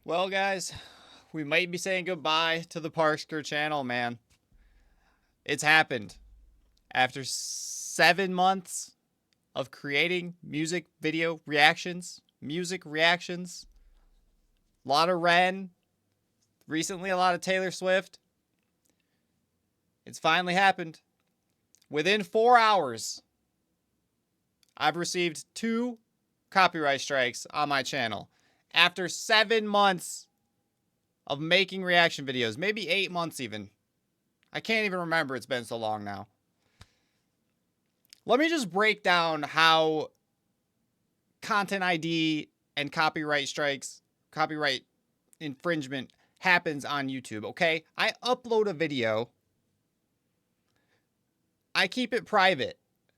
Well, guys, we might be saying goodbye to the Parkskur channel, man. It's happened. After 7 months of creating music video reactions, a lot of Ren, recently a lot of Taylor Swift. It's finally happened. Within 4 hours, I've received 2 copyright strikes on my channel. After 7 months of making reaction videos, maybe 8 months even. I can't even remember, it's been so long now. Let me just break down how content ID and copyright strikes, copyright infringement happens on YouTube, okay? I upload a video. I keep it private.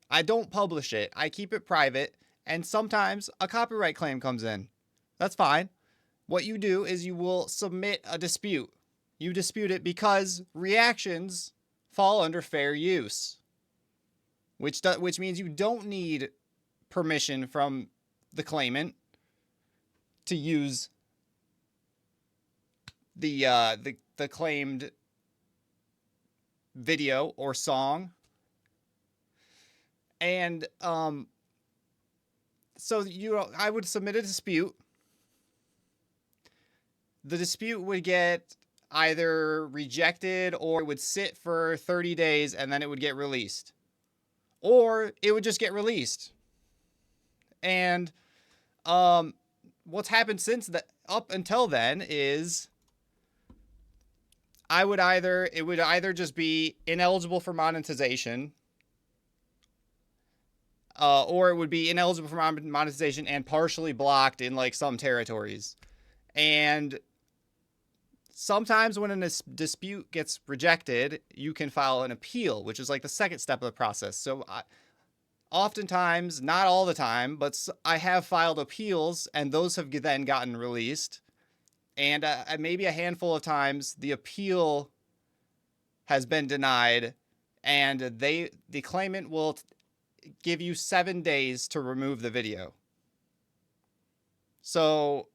I don't publish it. I keep it private. And sometimes a copyright claim comes in. That's fine. What you do is you will submit a dispute. You dispute it because reactions fall under fair use, which means you don't need permission from the claimant to use the claimed video or song. And so I would submit a dispute. The dispute would get either rejected or it would sit for 30 days and then it would get released. Or it would just get released. And what's happened since that up until then is it would either just be ineligible for monetization, or it would be ineligible for monetization and partially blocked in like some territories. And sometimes when a dispute gets rejected, you can file an appeal, which is like the second step of the process. So oftentimes, not all the time, but I have filed appeals and those have then gotten released. And maybe a handful of times the appeal has been denied and the claimant will give you 7 days to remove the video. So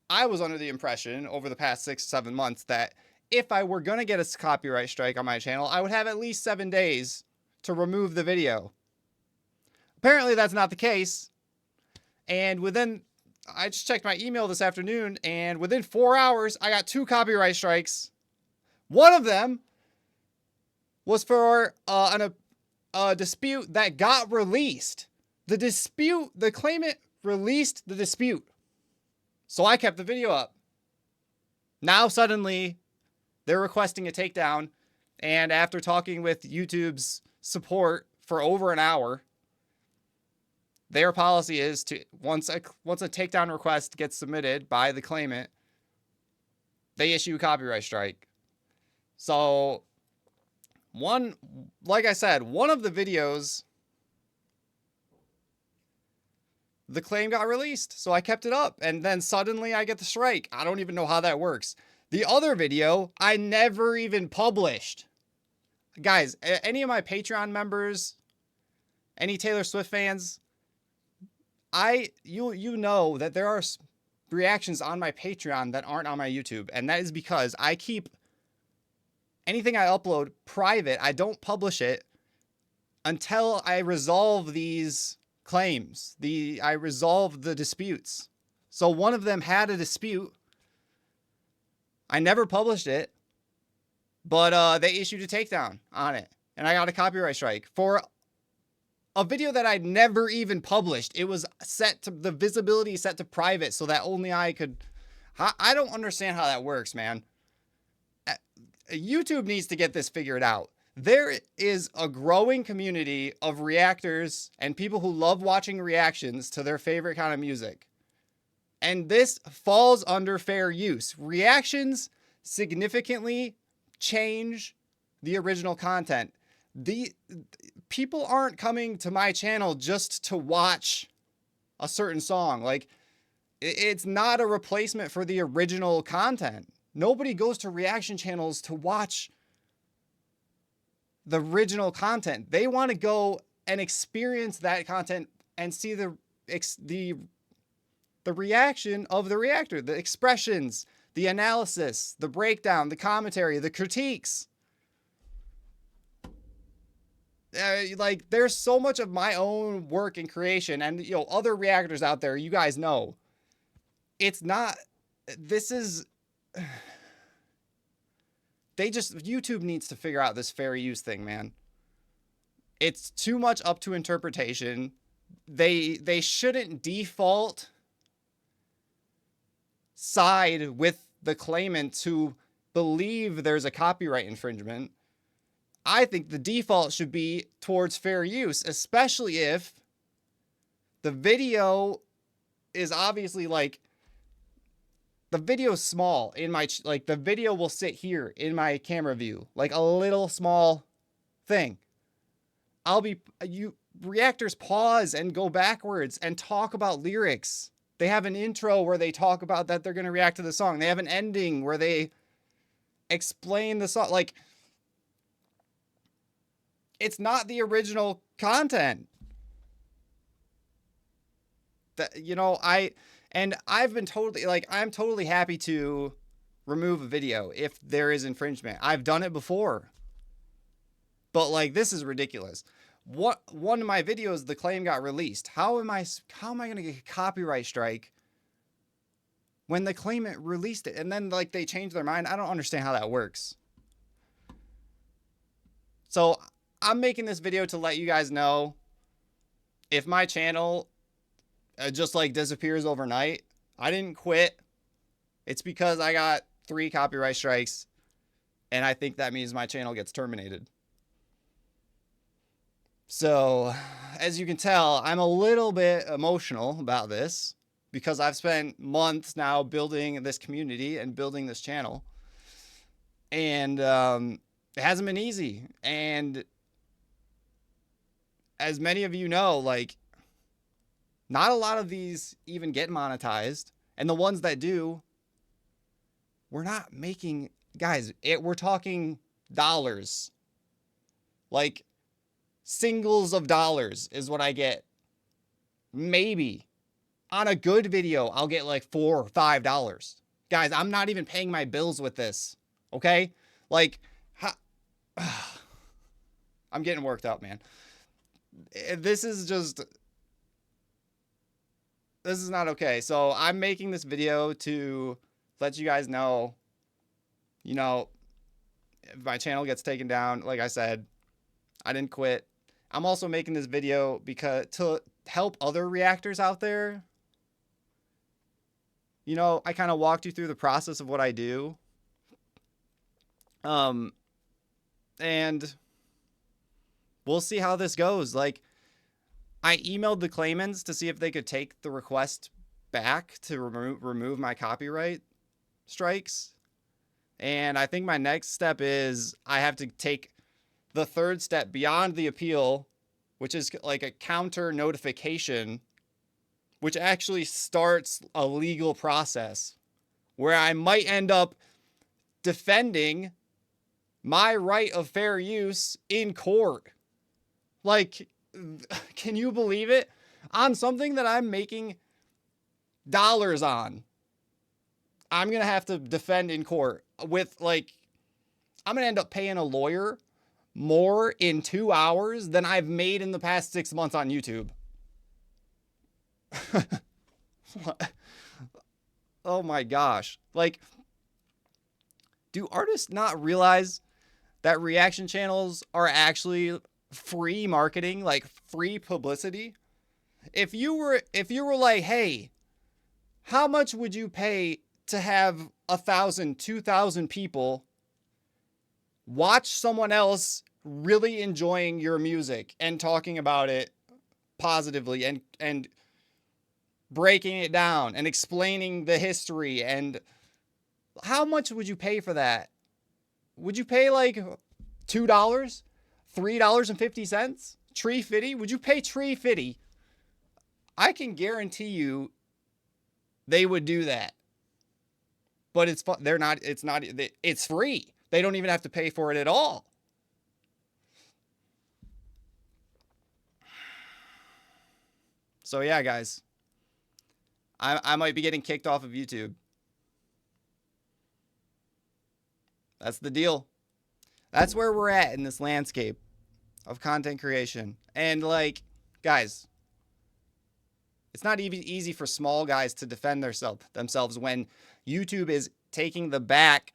I was under the impression over the past 6-7 months that if I were going to get a copyright strike on my channel, I would have at least 7 days to remove the video. Apparently that's not the case. And I just checked my email this afternoon, and within 4 hours, I got 2 copyright strikes. One of them was for a dispute that got released. The claimant released the dispute. So I kept the video up. Now suddenly they're requesting a takedown. And after talking with YouTube's support for over an hour, their policy is to once a takedown request gets submitted by the claimant, they issue a copyright strike. So like I said, one of the videos, the claim got released, so I kept it up, and then suddenly I get the strike. I don't even know how that works. The other video, I never even published. Guys, any of my Patreon members, any Taylor Swift fans, you know that there are reactions on my Patreon that aren't on my YouTube, and that is because I keep anything I upload private. I don't publish it until I resolve these claims. I resolved the disputes. So one of them had a dispute. I never published it, but they issued a takedown on it, and I got a copyright strike for a video that I'd never even published. It was the visibility set to private so that only I could. I don't understand how that works, man. YouTube needs to get this figured out. There is a growing community of reactors and people who love watching reactions to their favorite kind of music. And this falls under fair use. Reactions significantly change the original content. The people aren't coming to my channel just to watch a certain song. Like, it's not a replacement for the original content. Nobody goes to reaction channels to watch the original content. They want to go and experience that content and see the the reaction of the reactor, the expressions, the analysis, the breakdown, the commentary, the critiques. Like, there's so much of my own work and creation, and, you know, other reactors out there, you guys know. It's not, this is, YouTube needs to figure out this fair use thing, man. It's too much up to interpretation. They shouldn't default side with the claimants who believe there's a copyright infringement. I think the default should be towards fair use, especially if the video is obviously, like, the video's small in my, like, the video will sit here in my camera view, like a little small thing. Reactors pause and go backwards and talk about lyrics. They have an intro where they talk about that they're going to react to the song. They have an ending where they explain the song. Like, it's not the original content. That, you know, I've been totally, like, I'm totally happy to remove a video if there is infringement. I've done it before. But, like, this is ridiculous. One of my videos, the claim got released. How am I going to get a copyright strike when the claimant released it and then, like, they changed their mind? I don't understand how that works. So I'm making this video to let you guys know, if my channel just, like, disappears overnight, I didn't quit. It's because I got 3 copyright strikes, and I think that means my channel gets terminated. So, as you can tell, I'm a little bit emotional about this because I've spent months now building this community and building this channel. And it hasn't been easy. And as many of you know, like, not a lot of these even get monetized. And the ones that do, we're not making, guys, we're talking dollars. Like, singles of dollars is what I get. Maybe on a good video, I'll get like $4 or $5. Guys, I'm not even paying my bills with this. Okay? Like, I'm getting worked up, man. This is not okay. So I'm making this video to let you guys know, you know, if my channel gets taken down, like I said, I didn't quit. I'm also making this video because to help other reactors out there. You know, I kind of walked you through the process of what I do. And we'll see how this goes. Like, I emailed the claimants to see if they could take the request back to remove my copyright strikes. And I think my next step is I have to take the third step beyond the appeal, which is like a counter notification, which actually starts a legal process where I might end up defending my right of fair use in court. Like, can you believe it? On something that I'm making dollars on, I'm going to have to defend in court with, like, I'm going to end up paying a lawyer more in 2 hours than I've made in the past 6 months on YouTube. Oh my gosh. Like, do artists not realize that reaction channels are actually free marketing, like free publicity? If you were like, hey, how much would you pay to have 1,000, 2,000 people watch someone else really enjoying your music and talking about it positively and breaking it down and explaining the history? And how much would you pay for that? Would you pay like $2, $3.50? Tree Fitty? Would you pay Tree Fitty? I can guarantee you they would do that. But it's fun. It's free. They don't even have to pay for it at all. So yeah, guys, I might be getting kicked off of YouTube. That's the deal. That's where we're at in this landscape of content creation. And like, guys, it's not even easy for small guys to defend themselves when YouTube is taking the back.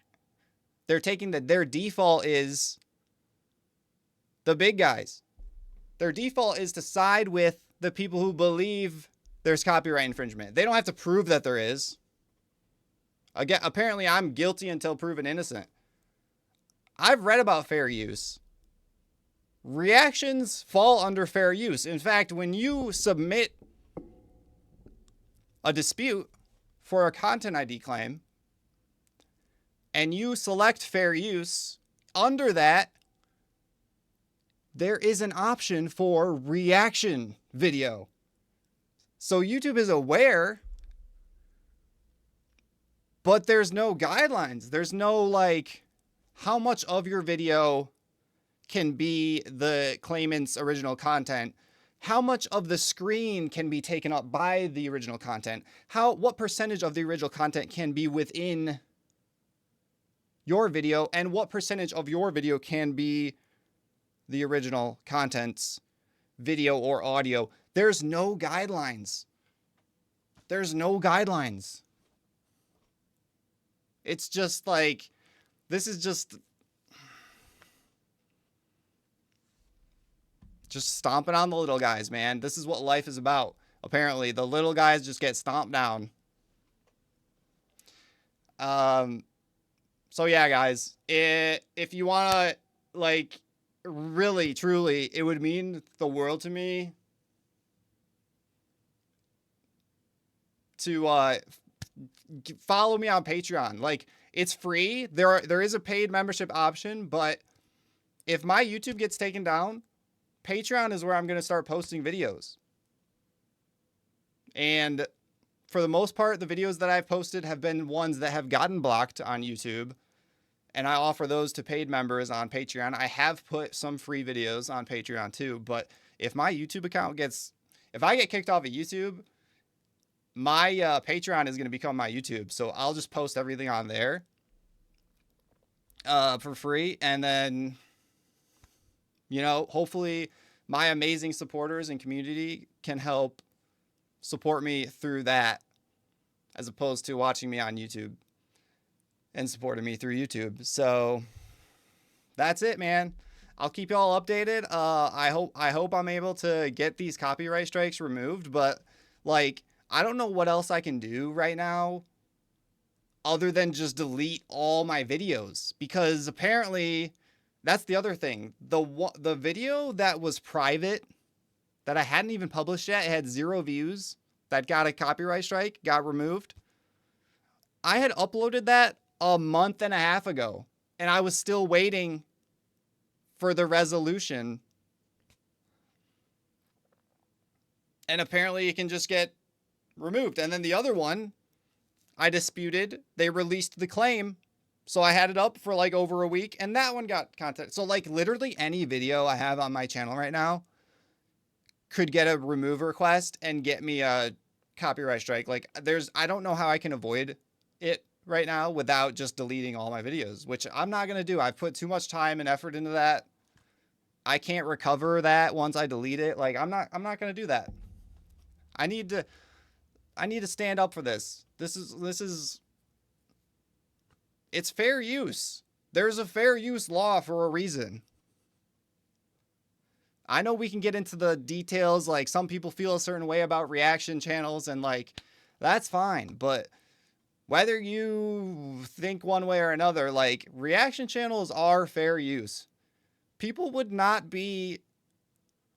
They're taking their default is the big guys. Their default is to side with the people who believe there's copyright infringement. They don't have to prove that there is. Again, apparently I'm guilty until proven innocent. I've read about fair use. Reactions fall under fair use. In fact, when you submit a dispute for a content ID claim and you select fair use, under that, there is an option for reaction video. So YouTube is aware, but there's no guidelines. There's no like how much of your video can be the claimant's original content. How much of the screen can be taken up by the original content? What percentage of the original content can be within your video, and what percentage of your video can be the original content's video or audio? There's no guidelines. There's no guidelines. It's just like, this is just stomping on the little guys, man. This is what life is about. Apparently, the little guys just get stomped down. So yeah, guys, if you want to, like, really, truly, it would mean the world to me to follow me on Patreon. Like, it's free. There is a paid membership option, but if my YouTube gets taken down, Patreon is where I'm going to start posting videos. And for the most part, the videos that I've posted have been ones that have gotten blocked on YouTube. And I offer those to paid members on Patreon. I have put some free videos on Patreon too. But if my YouTube account if I get kicked off of YouTube, my Patreon is going to become my YouTube. So I'll just post everything on there for free. And then, hopefully my amazing supporters and community can help support me through that, as opposed to watching me on YouTube and supporting me through YouTube. So that's it, man. I'll keep y'all updated. I hope I'm able to get these copyright strikes removed, but like, I don't know what else I can do right now other than just delete all my videos, because apparently that's the other thing. The video that was private, that I hadn't even published yet, it had 0 views, that got a copyright strike, got removed. I had uploaded that a month and a half ago, and I was still waiting for the resolution. And apparently it can just get removed. And then the other one, I disputed. They released the claim, so I had it up for like over a week, and that one got content. So like literally any video I have on my channel right now could get a remove request and get me a copyright strike. Like I don't know how I can avoid it right now without just deleting all my videos, which I'm not going to do. I've put too much time and effort into that. I can't recover that once I delete it. Like I'm not going to do that. I need to stand up for this. It's fair use. There's a fair use law for a reason. I know we can get into the details. Like, some people feel a certain way about reaction channels, and like, that's fine. But whether you think one way or another, like, reaction channels are fair use. People would not be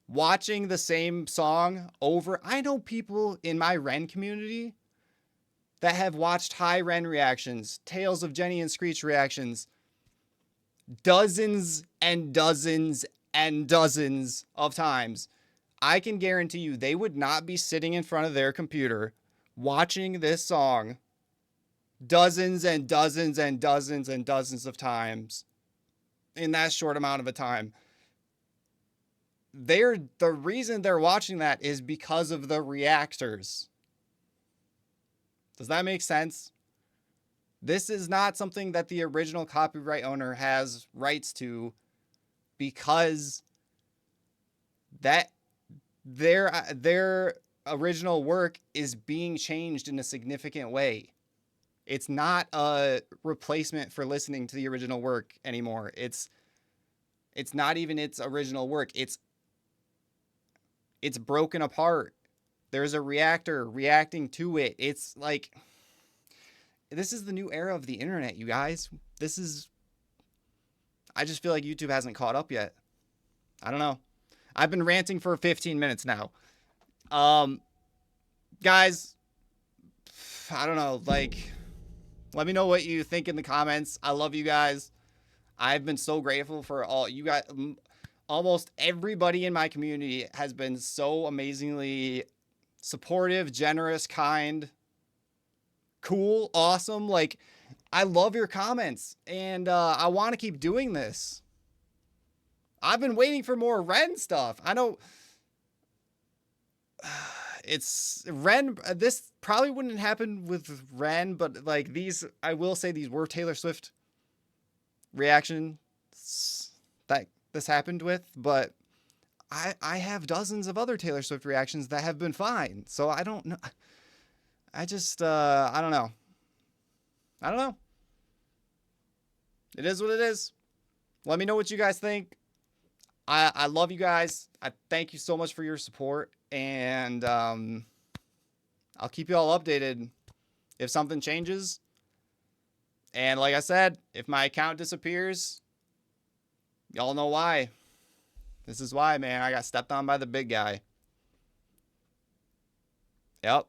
watching the same song over. I know people in my Ren community that have watched High Ren reactions, Tales of Jenny and Screech reactions, dozens and dozens and dozens of times. I can guarantee you they would not be sitting in front of their computer watching this song dozens and dozens and dozens and dozens of times in that short amount of a time. The reason they're watching that is because of the reactors. Does that make sense? This is not something that the original copyright owner has rights to, because that their original work is being changed in a significant way. It's not a replacement for listening to the original work anymore. It's not even its original work. It's broken apart. There's a reactor reacting to it. It's like, this is the new era of the internet, you guys. I just feel like YouTube hasn't caught up yet. I don't know. I've been ranting for 15 minutes now. Guys, I don't know. Like, let me know what you think in the comments. I love you guys. I've been so grateful for all you guys. Almost everybody in my community has been so amazingly supportive, generous, kind, cool, awesome. Like, I love your comments, and I want to keep doing this. I've been waiting for more Ren stuff. I know it's Ren. This probably wouldn't happen with Ren, but like these, I will say these were Taylor Swift reactions that this happened with, but I have dozens of other Taylor Swift reactions that have been fine. So I don't know. I just, I don't know. I don't know. It is what it is. Let me know what you guys think. I love you guys. I thank you so much for your support. And I'll keep you all updated if something changes. And like I said, if my account disappears, y'all know why. This is why, man. I got stepped on by the big guy. Yep.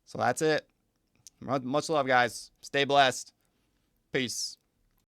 So that's it. Much love, guys. Stay blessed. Peace.